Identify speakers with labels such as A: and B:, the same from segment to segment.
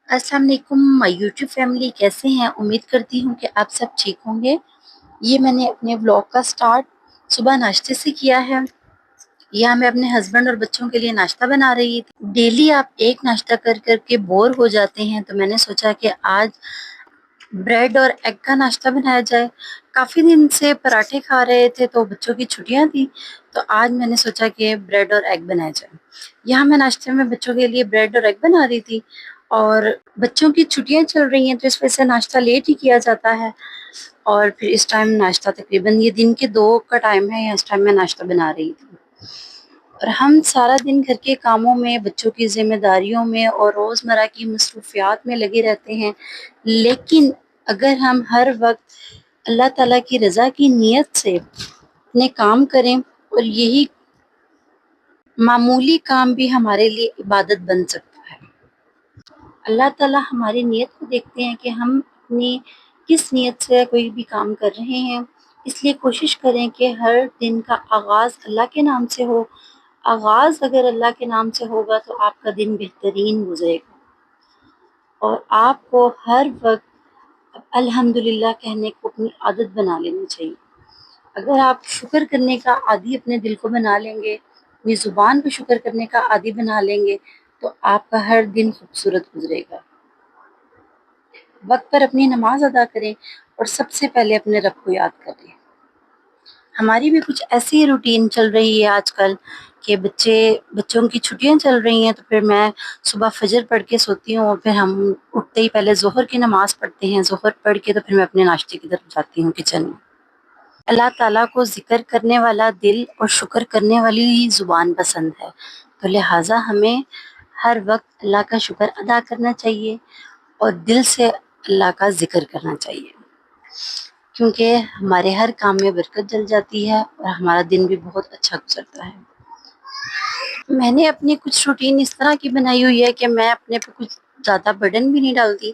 A: अस्सलाम वालेकुम my YouTube family, कैसे हैं? उम्मीद करती हूँ कि आप सब ठीक होंगे। ये मैंने अपने व्लॉग का स्टार्ट सुबह नाश्ते से किया है। यहाँ मैं अपने हस्बैंड और बच्चों के लिए नाश्ता बना रही थी। डेली आप एक नाश्ता कर कर के बोर हो जाते हैं, तो मैंने सोचा कि आज ब्रेड और एग का नाश्ता बनाया जाए। काफ़ी दिन से पराठे खा रहे थे, तो बच्चों की छुट्टियां थी, तो आज मैंने सोचा कि ब्रेड और एग बनाया जाए। यहाँ मैं नाश्ते में बच्चों के लिए ब्रेड और एग बना रही थी, और बच्चों की छुट्टियां चल रही हैं, तो इस वजह से नाश्ता लेट ही किया जाता है। और फिर इस टाइम नाश्ता तकरीबन ये दिन के 2 का टाइम है, इस टाइम मैं नाश्ता बना रही थी। और हम सारा दिन घर के कामों में, बच्चों की ज़िम्मेदारियों में और रोज़मर्रा की मसरूफ़ियात में लगे रहते हैं। लेकिन अगर हम हर वक्त अल्लाह ताला की रज़ा की नीयत से अपने काम करें, और यही मामूली काम भी हमारे लिए इबादत बन सकता है। अल्लाह ताला हमारी नीयत को देखते हैं कि हम अपनी किस नीयत से कोई भी काम कर रहे हैं। इसलिए कोशिश करें कि हर दिन का आगाज़ अल्लाह के नाम से हो। आगाज़ अगर अल्लाह के नाम से होगा तो आपका दिन बेहतरीन गुजरेगा, और आपको हर वक्त अल्हम्दुलिल्लाह कहने को अपनी आदत बना लेनी चाहिए। अगर आप शुक्र करने का आदी अपने दिल को बना लेंगे, अपनी ज़ुबान को शुक्र करने का आदी बना लेंगे, तो आपका हर दिन खूबसूरत गुजरेगा। वक्त पर अपनी नमाज अदा करें, और सबसे पहले अपने रब को याद करें। हमारी भी कुछ ऐसी ही रूटीन चल रही है आजकल कि बच्चों की छुट्टियां चल रही हैं, तो फिर मैं सुबह फजर पढ़ के सोती हूँ, और फिर हम उठते ही पहले ज़ोहर की नमाज़ पढ़ते हैं। ज़ोहर पढ़ के तो फिर मैं अपने नाश्ते की तरफ जाती हूँ किचन में। अल्लाह ताला को ज़िक्र करने वाला दिल और शुक्र करने वाली ही ज़ुबान पसंद है, तो लिहाजा हमें हर वक्त अल्लाह का शुक्र अदा करना चाहिए और दिल से अल्लाह का ज़िक्र करना चाहिए, क्योंकि हमारे हर काम में बरकत डल जाती है और हमारा दिन भी बहुत अच्छा गुजरता है। मैंने अपनी कुछ रूटीन इस तरह की बनाई हुई है कि मैं अपने पे कुछ ज़्यादा बर्डन भी नहीं डालती,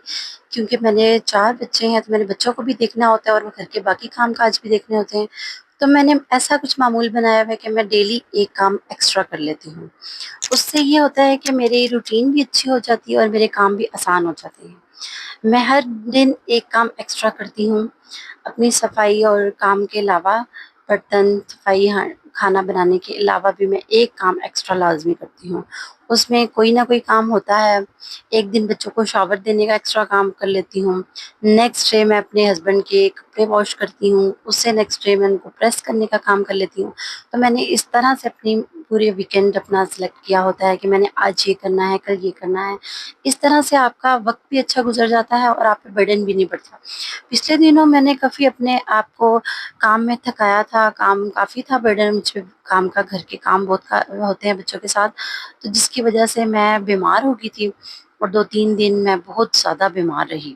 A: क्योंकि मैंने 4 बच्चे हैं, तो मैंने बच्चों को भी देखना होता है और घर के बाकी काम-काज भी देखने होते हैं। तो मैंने ऐसा कुछ मामूल बनाया हुआ है कि मैं डेली एक काम एक्स्ट्रा कर लेती हूँ। उससे ये होता है कि मेरी रूटीन भी अच्छी हो जाती है और मेरे काम भी आसान हो जाते हैं। मैं हर दिन एक काम एक्स्ट्रा करती हूँ। अपनी सफाई और काम के अलावा, बर्तन सफाई, हाँ, खाना बनाने के अलावा भी मैं एक काम एक्स्ट्रा लाज़मी करती हूँ। उसमें कोई ना कोई काम होता है। एक दिन बच्चों को शावर देने का एक्स्ट्रा काम कर लेती हूँ। नेक्स्ट डे मैं अपने हस्बैंड के कपड़े वॉश करती हूँ। उससे नेक्स्ट डे मैं उनको प्रेस करने का काम कर लेती हूँ। तो मैंने इस तरह से अपनी पूरे वीकेंड अपना सेलेक्ट किया होता है कि मैंने आज ये करना है, कल ये करना है। इस तरह से आपका वक़्त भी अच्छा गुज़र जाता है और आप पे बर्डन भी नहीं बढ़ता। पिछले दिनों मैंने काफ़ी अपने आप को काम में थकाया था, काम काफ़ी था बर्डन मुझ पे काम का, घर के काम बहुत होते हैं बच्चों के साथ, तो जिसकी वजह से मैं बीमार हो गई थी, और 2-3 दिन मैं बहुत ज़्यादा बीमार रही,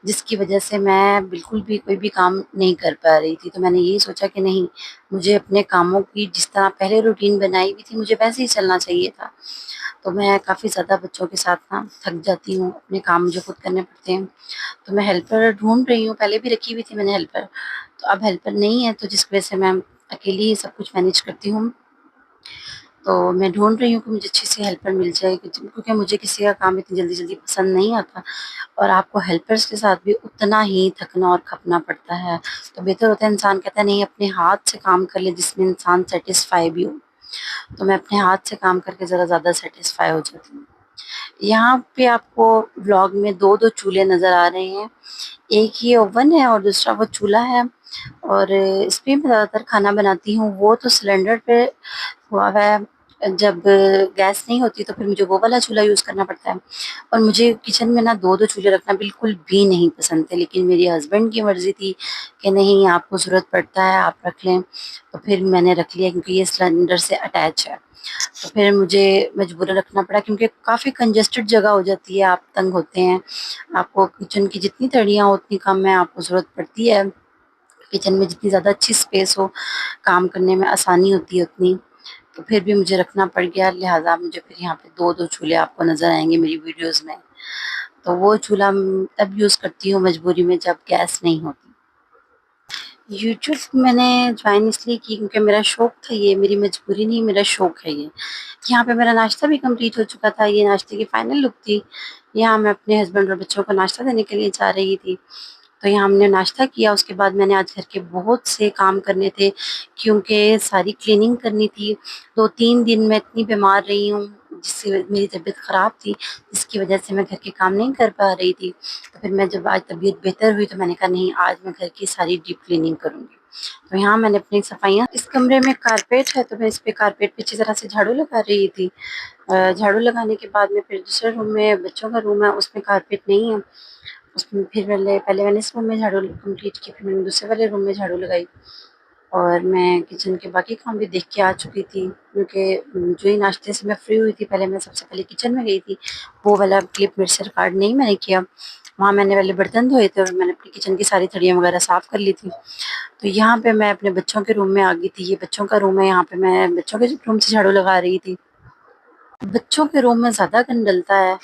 A: जिसकी वजह से मैं बिल्कुल भी कोई भी काम नहीं कर पा रही थी। तो मैंने यही सोचा कि नहीं, मुझे अपने कामों की जिस तरह पहले रूटीन बनाई हुई थी, मुझे वैसे ही चलना चाहिए था। तो मैं काफ़ी ज़्यादा बच्चों के साथ ना थक जाती हूँ, अपने काम मुझे खुद करने पड़ते हैं। तो मैं हेल्पर ढूँढ रही हूँ, पहले भी रखी हुई थी मैंने हेल्पर, तो अब हेल्पर नहीं है, तो जिस वजह से मैं अकेली ही सब कुछ मैनेज करती हूँ। तो मैं ढूँढ रही हूँ कि मुझे अच्छी सी हेल्पर मिल जाए, क्योंकि मुझे किसी का काम इतनी जल्दी-जल्दी पसंद नहीं आता, और आपको हेल्पर्स के साथ भी उतना ही थकना और खपना पड़ता है। तो बेहतर होता है, इंसान कहता है नहीं, अपने हाथ से काम कर ले जिसमें इंसान सैटिस्फाई भी हो। तो मैं अपने हाथ से काम करके ज़रा ज़्यादा सैटिस्फाई हो जाती हूँ। यहाँ पे आपको व्लॉग में 2-2 चूल्हे नज़र आ रहे हैं। एक ये ओवन है और दूसरा वो चूल्हा है, और इस पे मैं ज़्यादातर खाना बनाती हूँ। वो तो सिलेंडर पे हुआ हुआ है, जब गैस नहीं होती तो फिर मुझे वो वाला चूल्हा यूज़ करना पड़ता है। और मुझे किचन में ना 2-2 चूल्हे रखना बिल्कुल भी नहीं पसंद है, लेकिन मेरे हस्बैंड की मर्ज़ी थी कि नहीं, आपको ज़रूरत पड़ता है, आप रख लें। तो फिर मैंने रख लिया, क्योंकि ये सिलेंडर से अटैच है। तो फिर मुझे मजबूरन रखना पड़ा, क्योंकि काफ़ी कंजेस्टेड जगह हो जाती है, आप तंग होते हैं। आपको किचन की जितनी तड़ियाँ हो उतनी कम है, आपको ज़रूरत पड़ती है। किचन में जितनी ज़्यादा अच्छी स्पेस हो, काम करने में आसानी होती है उतनी। तो फिर भी मुझे रखना पड़ गया, लिहाज़ा मुझे फिर यहाँ पे 2-2 चूल्हे आपको नज़र आएँगे मेरी वीडियोज़ में। तो वो चूल्हा तब यूज़ करती हूँ मजबूरी में, जब गैस नहीं होती। یوٹیوب میں نے جوائن اس لیے کی کیونکہ میرا شوق تھا یہ، میری مجبوری نہیں، میرا شوق ہے یہ۔ یہاں پہ میرا ناشتہ بھی کمپلیٹ ہو چکا تھا، یہ ناشتے کی فائنل لک تھی۔ یہاں میں اپنے ہسبینڈ اور بچوں کو ناشتہ دینے کے لیے جا رہی تھی، تو یہاں ہم نے ناشتہ کیا۔ اس کے بعد میں نے آج گھر کے بہت سے کام کرنے تھے کیونکہ ساری کلیننگ کرنی تھی۔ 2-3 دن میں اتنی بیمار رہی ہوں جس سے میری طبیعت خراب تھی، جس کی وجہ سے میں گھر کے کام نہیں کر پا رہی تھی۔ تو پھر میں جب آج طبیعت بہتر ہوئی تو میں نے کہا نہیں، آج میں گھر کی ساری ڈیپ کلیننگ کروں گی۔ تو یہاں میں نے اپنی صفائیاں، اس کمرے میں کارپیٹ ہے تو میں اس پہ کارپیٹ پہ اچھی طرح سے جھاڑو لگا رہی تھی۔ جھاڑو لگانے کے بعد میں پھر دوسرے روم میں، بچوں کا روم ہے، اس میں کارپیٹ نہیں ہے، اس میں پھر پہلے میں نے اس روم میں جھاڑو کمپلیٹ کی، پھر میں نے دوسرے والے روم میں جھاڑو لگائی، اور میں کچن کے باقی کام بھی دیکھ کے آ چکی تھی کیونکہ جو ہی ناشتے سے میں فری ہوئی تھی پہلے میں سب سے پہلے کچن میں گئی تھی۔ وہ والا کلپ میرے سے ریکارڈ نہیں میں نے کیا، وہاں میں نے پہلے برتن دھوئے تھے اور میں نے اپنی کچن کی ساری تھڑیاں وغیرہ صاف کر لی تھی۔ تو یہاں پہ میں اپنے بچوں کے روم میں آ گئی تھی، یہ بچوں کا روم ہے، یہاں پہ میں بچوں کے روم سے جھاڑو لگا رہی تھی۔ بچوں کے روم میں زیادہ گند ڈلتا ہے،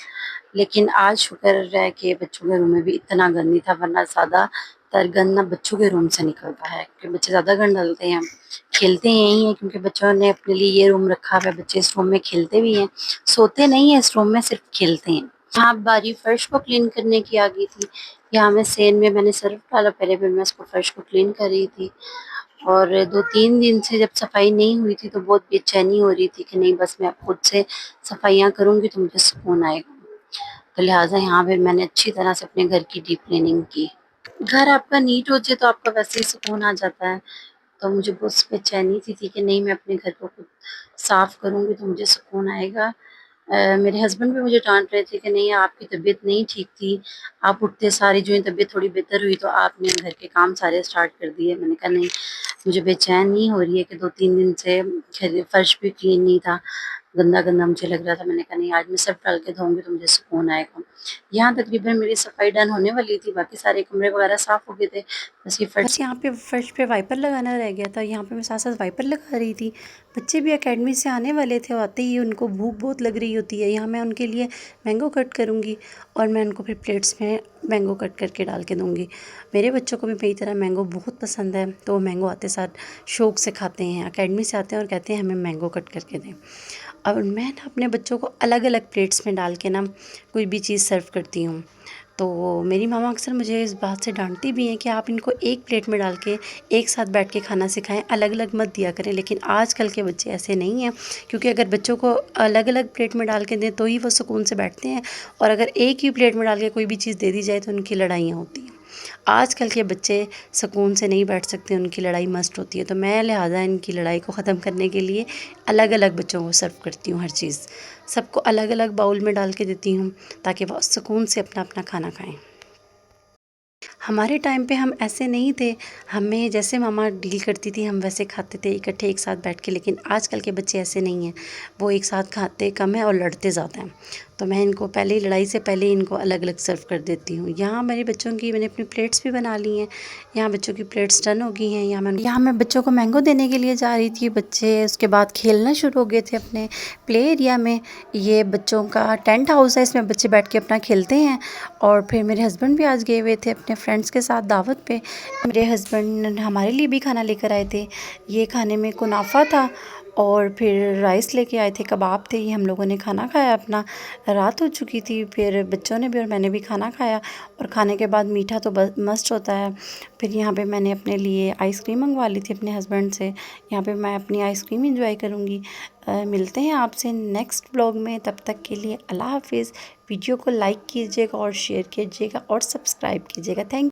A: لیکن آج شکر ہے کہ بچوں کے روم میں بھی اتنا گند نہیں تھا، ورنہ زیادہ تر گند نہ بچوں کے روم سے نکلتا ہے کیونکہ بچے زیادہ گند ڈالتے ہیں، کھیلتے یہی ہیں کیونکہ بچوں نے اپنے لیے یہ روم رکھا ہوا ہے، بچے اس روم میں کھیلتے بھی ہیں، سوتے نہیں ہیں اس روم میں، صرف کھیلتے ہیں۔ یہاں باری فرش کو کلین کرنے کی آ گئی تھی، یہاں میں سین میں نے سرف ڈالا پہلے، پھر میں اس کو فرش کو کلین کر رہی تھی، اور 2-3 دن سے جب صفائی نہیں ہوئی تھی تو بہت بے چینی ہو رہی تھی کہ نہیں بس میں خود سے صفائیاں کروں گی تو مجھے سکون آئے گا، تو لہٰذا یہاں پھر میں نے اچھی طرح سے اپنے گھر کی ڈیپ کلیننگ کی۔ گھر آپ کا نیٹ ہو جائے تو آپ کا ویسے ہی سکون آ جاتا ہے، تو مجھے بہت بے چینی تھی کہ نہیں میں اپنے گھر کو خود صاف کروں گی تو مجھے سکون آئے گا۔ میرے ہسبینڈ بھی مجھے ڈانٹ رہے تھے کہ نہیں آپ کی طبیعت نہیں ٹھیک تھی، آپ اٹھتے ساری جو طبیعت تھوڑی بہتر ہوئی تو آپ نے گھر کے کام سارے اسٹارٹ کر دیے۔ میں نے کہا نہیں، مجھے بے چینی ہو رہی ہے کہ 2-3 دن سے فرش بھی کلین نہیں تھا، گندا گندا مجھے لگ رہا تھا۔ میں نے کہا نہیں، آج میں سب ڈال کے دھوؤں گی تو مجھے سکون آئے گا۔ یہاں تقریباً میری صفائی ڈن ہونے والی تھی، باقی سارے کمرے وغیرہ صاف ہو گئے تھے، بس یہاں پہ فرش پہ وائپر لگانا رہ گیا تھا، یہاں پہ میں ساتھ ساتھ وائپر لگا رہی تھی۔ بچے بھی اکیڈمی سے آنے والے تھے، آتے ہی ان کو بھوک بہت لگ رہی ہوتی ہے، یہاں میں ان کے لیے مینگو کٹ کروں گی اور میں ان کو پھر پلیٹس میں مینگو کٹ کر کے ڈال کے دوں گی۔ میرے بچوں کو بھی میری طرح مینگو بہت پسند ہے، تو وہ مینگو آتے ساتھ شوق سے کھاتے ہیں، اکیڈمی سے آتے ہیں اور کہتے ہیں ہمیں مینگو کٹ کر کے دیں۔ اور میں نا اپنے بچوں کو الگ الگ پلیٹس میں ڈال کے نا کوئی بھی چیز سرو کرتی ہوں، تو میری ماما اکثر مجھے اس بات سے ڈانٹتی بھی ہیں کہ آپ ان کو ایک پلیٹ میں ڈال کے ایک ساتھ بیٹھ کے کھانا سکھائیں، الگ الگ مت دیا کریں، لیکن آج کل کے بچے ایسے نہیں ہیں، کیونکہ اگر بچوں کو الگ الگ پلیٹ میں ڈال کے دیں تو ہی وہ سکون سے بیٹھتے ہیں، اور اگر ایک ہی پلیٹ میں ڈال کے کوئی بھی چیز دے دی جائے تو ان کی لڑائیاں ہوتی ہیں۔ آج کل کے بچے سکون سے نہیں بیٹھ سکتے، ان کی لڑائی مسٹ ہوتی ہے، تو میں لہٰذا ان کی لڑائی کو ختم کرنے کے لیے الگ الگ بچوں کو سرو کرتی ہوں، ہر چیز سب کو الگ الگ باؤل میں ڈال کے دیتی ہوں تاکہ وہ سکون سے اپنا اپنا کھانا کھائیں۔ ہمارے ٹائم پہ ہم ایسے نہیں تھے، ہمیں جیسے ماما ڈیل کرتی تھی ہم ویسے کھاتے تھے اکٹھے ایک ساتھ بیٹھ کے، لیکن آج کل کے بچے ایسے نہیں ہیں، وہ ایک ساتھ کھاتے کم ہیں اور لڑتے زیادہ ہیں، تو میں ان کو پہلے ہی لڑائی سے پہلے ان کو الگ الگ سرو کر دیتی ہوں۔ یہاں میرے بچوں کی میں نے اپنی پلیٹس بھی بنا لی ہیں، یہاں بچوں کی پلیٹس ڈن ہو گئی ہیں، یہاں میں بچوں کو مینگو دینے کے لیے جا رہی تھی، بچے اس کے بعد کھیلنا شروع ہو گئے تھے اپنے پلے ایریا میں۔ یہ بچوں کا ٹینٹ ہاؤس ہے، اس میں بچے بیٹھ کے اپنا کھیلتے ہیں، اور پھر میرے ہسبینڈ بھی آج گئے ہوئے تھے اپنے فرینڈس کے ساتھ دعوت پہ، میرے ہسبینڈ ہمارے لیے بھی کھانا لے کر آئے تھے، یہ کھانے میں کنافہ تھا اور پھر رائس لے کے آئے تھے، کباب تھے، یہ ہم لوگوں نے کھانا کھایا اپنا، رات ہو چکی تھی، پھر بچوں نے بھی اور میں نے بھی کھانا کھایا، اور کھانے کے بعد میٹھا تو مسٹ ہوتا ہے۔ پھر یہاں پہ میں نے اپنے لیے آئس کریم منگوا لی تھی اپنے ہسبینڈ سے، یہاں پہ میں اپنی آئس کریم انجوائے کروں گی۔ ملتے ہیں آپ سے نیکسٹ بلاگ میں، تب تک کے لیے اللہ حافظ۔ ویڈیو کو لائک کیجیے گا اور شیئر کیجیے گا اور سبسکرائب کیجیے گا۔ تھینک